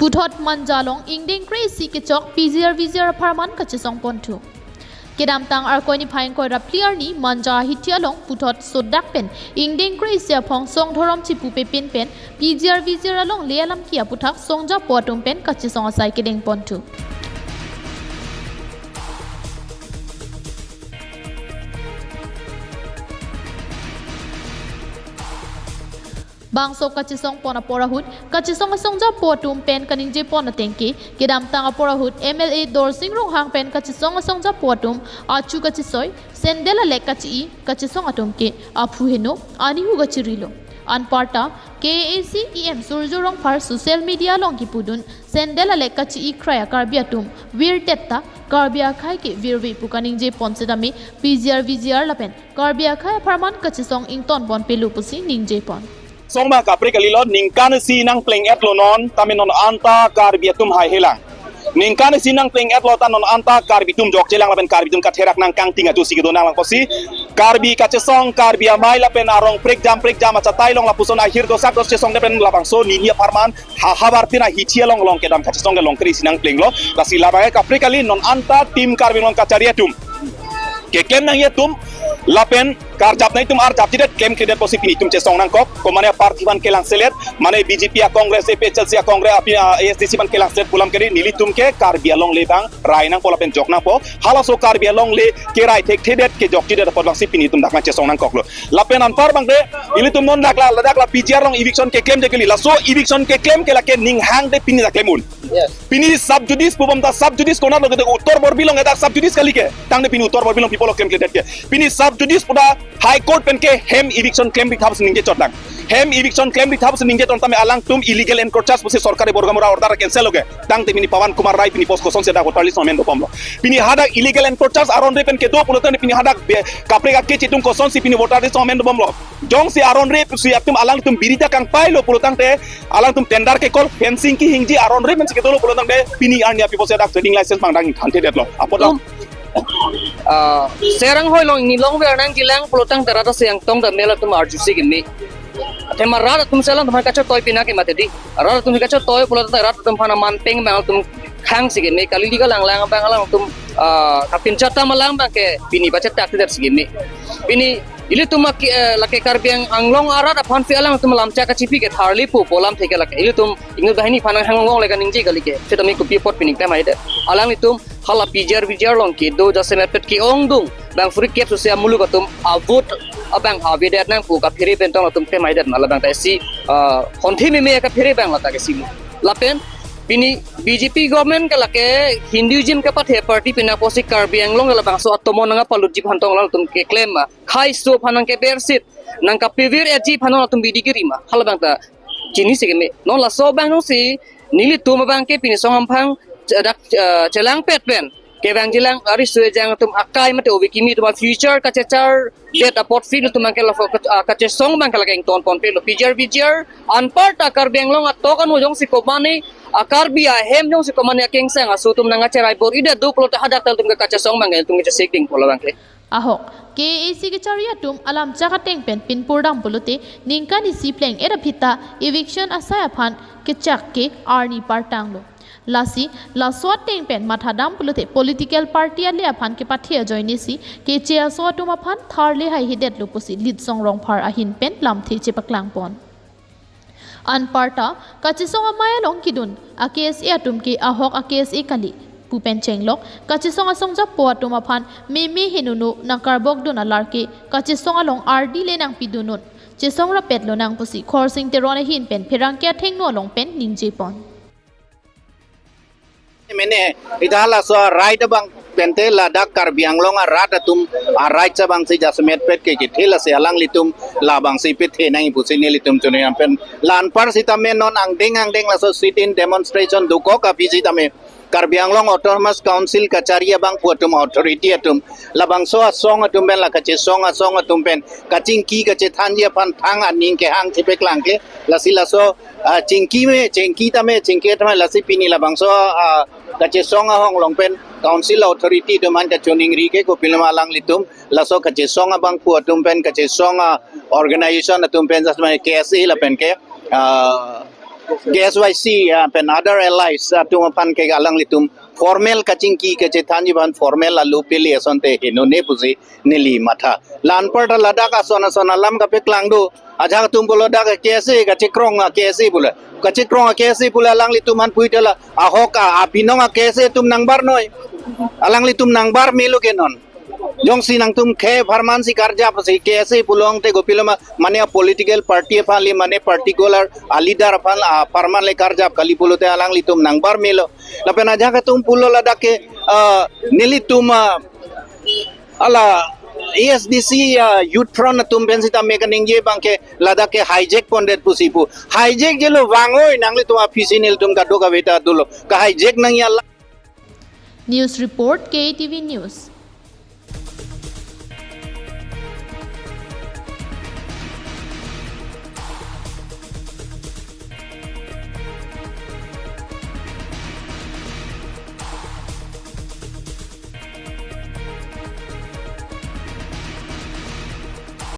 puthot manjalong ingding crazy kechok PGR VGR pharman kachisong pontu kedam tang arkoni phain koi rapliar ni manja hitialong puthot sodak pen ingding crazy phong song thorom chipu pe pin pen PGR VGR along lealam kia puthak songja potum pen kachisong asai kedeng pontu bangso kachisong pona porahut kachisong asongja potum pen kaningje pona tengki kedam tanga porahut MLA Litsong Rongphar pen kachisong asongja potum achu kachisoy sendela lekachi kachisong atumke aphu heno anihu gachirilo anparta KAAC Litsong Rongphar social media longki pudun sendela lekachi kraya karbiatum wir tetta karbia khai ke virwi pukaningje ponsedami PGR VGR lapen karbia khai pharman kachisong ington bon pelu pusi ningje pon songma kapri kalilo ningkan si nang playing at lonon taminon anta karbiatum hai helang ningkan si nang playing at lotan non anta karbitum jok celang lapen karbitum katherak nang kang tinga tu sigidona lang kosi karbi kacesong karbia mai lapen arong prek jam acha tailong lapuson akhir do sak dos cesong lapen lapang so ninia parman habar pina hichia long kedam kacesong long kri sinang playing lo lasi labae kapri kali non anta tim karbinong kacariatum ke kem nang yatum lapen karjap nai tum ar jap tidak kem kredet posi pini tum cesong nang kok komane partivan kelang selet mane BJP a kongres PCC a kongres api ASDC ban kelang set pulam keri nili tum ke karbia long le bang rai nang pola pen jok nang po halaso karbia long le ke rai tek thedet ke jok tidak pot bang si pini tum dak nang cesong nang kok lo lapen an par bang de ili tum non dak la PGR long eviction ke claim de keli la so eviction ke claim ke la ke ning hang de pini dak claimun pini sub judice pubam da sub judice kona lo de uttor borbilong edak sub judice kali ke tang de pini uttor borbilong people claim ke det ke pini sub judice puda high court pen ke hem eviction claim bi thabs ningje chotlang hem eviction claim bi thabs ningje ton tame alang tum illegal encroachers pusi sarkari borgamura order cancel hoge tang te pini pawan kumar rai pini post koson seda hotarli somen do pomlo pini hadak illegal encroachers aron re pen ke do pulotan pini hadak kapre ke chitung koson si pini hotarli somen do pomlo jongsi aron re pusi atum alang tum birita kang pailo pulotang te alang tum tender ke kol fencing ki hingji aron re men ke do pulotang te pini arnia people seda trading license mangdang thante detlo apodlo serang hoi long ni long ver nang gilang pelotang terata siang tong da mela tum arjusi gini tema rara tum selang tum kaca toy pina ke matedi rara tum kaca toy pelotang terata tum phana manpeng mang tum khang sigini kali diga lang bang alang tum kapin chata malang bang ke pini baca tak ter sigini pini ili tum lake karbiang anglong arat aphan fi alang tum lamcha ka chipi ke tharle pu polam theke lake ili tum ingul bahini phanang hangong lega ningji gali ke setami kopi pot pining ta mai de alang itum hala PGR VGR long ki do jase mepet ki ongdung bang free cap sosia mulu katum avut abang habidat nang pu ka phiri pentong atum te maidat mala bang ta si honthi me ka phiri bang lata ke simu lapen pini BJP government ka lake Hinduism ka pathe party pina posi karbiang long la bang so atomo nanga palutji phantong la tum ke claim ma khai so phanang ke bersit nang ka pivir eji phanong tum bidigi ma hala bang ta jini se me non la so bang no si nili tum bang ke pini songam phang celang pet pen ke bang jelang ari sue jang tum akai mate obikimi tum future ka chechar det apot fin tum ke la ka chesong bang kala keng ton pon pe lo PGR VGR anpart akar beng long atokan mo jong si komani akar bia hem jong si komani keng sang asu tum nanga cherai bor ida do plot hadak tal tum ka chesong bang tum ke seking pola bang ke ahok KAAC ke charia tum alam chaka teng pen pinpur dam pulote ningkan isi pleng era phita eviction asaya phan ke chak ke arni partang lo lasi laswat teng pen mathadam pulote political party ale aphan ke pathia joini si ke chia so tuma phan tharle hai hidet lupusi Litsong Rongphar ahin pen lamthi chepaklang pon anparta kachisong amaya long kidun AKAC atum ke ahok AKAC kali pupen chenglok kachisong asongja po atuma phan me henunu nakarbok dona larke kachisong along RD le nang pidunut chisong ra petlo nang pusi khorsing terone hin pen pherang kya thengno long pen ningje pon mene idala so right bang pente ladak karbiang long rat atum right sa bang si jasmet pet ke thela se alang litum la bang si pet the nai pusini litum tune pen lan par sitame non angdeng la so sit in demonstration duko ka pisi tame karbiang long autonomous council kacharia bang puatum authority atum labang so song atum ben la kache song atum ben kaching ki kache thanjia pan thang aning ke hang thipek lang ke lasila so chingki tame lasi pini labang so kache song hong long pen council authority to man ka chuning ri ke ko pilma lang litum laso kache song bang puatum ben kache song organization atum ben jasma KAAC la pen ke KSYC pen other allies tum pan ke alang litum formal kaching ki ke chetani ban formal alu pili asonte hinu ne pusi nili matha lan parta ladaka sona sona lam ka pe klangdo aja tum bolo da ke KSC ka chikrong KSC bula ka chikrong KSC bula alang litum han puitela ahoka abinong KSC tum nangbar noi alang litum nangbar milu kenon jongsi nang tum khe farmansi karja pasi KSC pulong te gopilama mane political party phali mane particular leader phal farman le karja kali pulote alang litum nangbar milo lapena jaga tum pulo ladake nilitum ala ASDC youth front tum bensita mekaning je bangke ladake hijack pondet pusipu hijack jelo wangoi nangli tum afisinil tum kadoka beta dulo ka hijack nang ya News Report KTV News.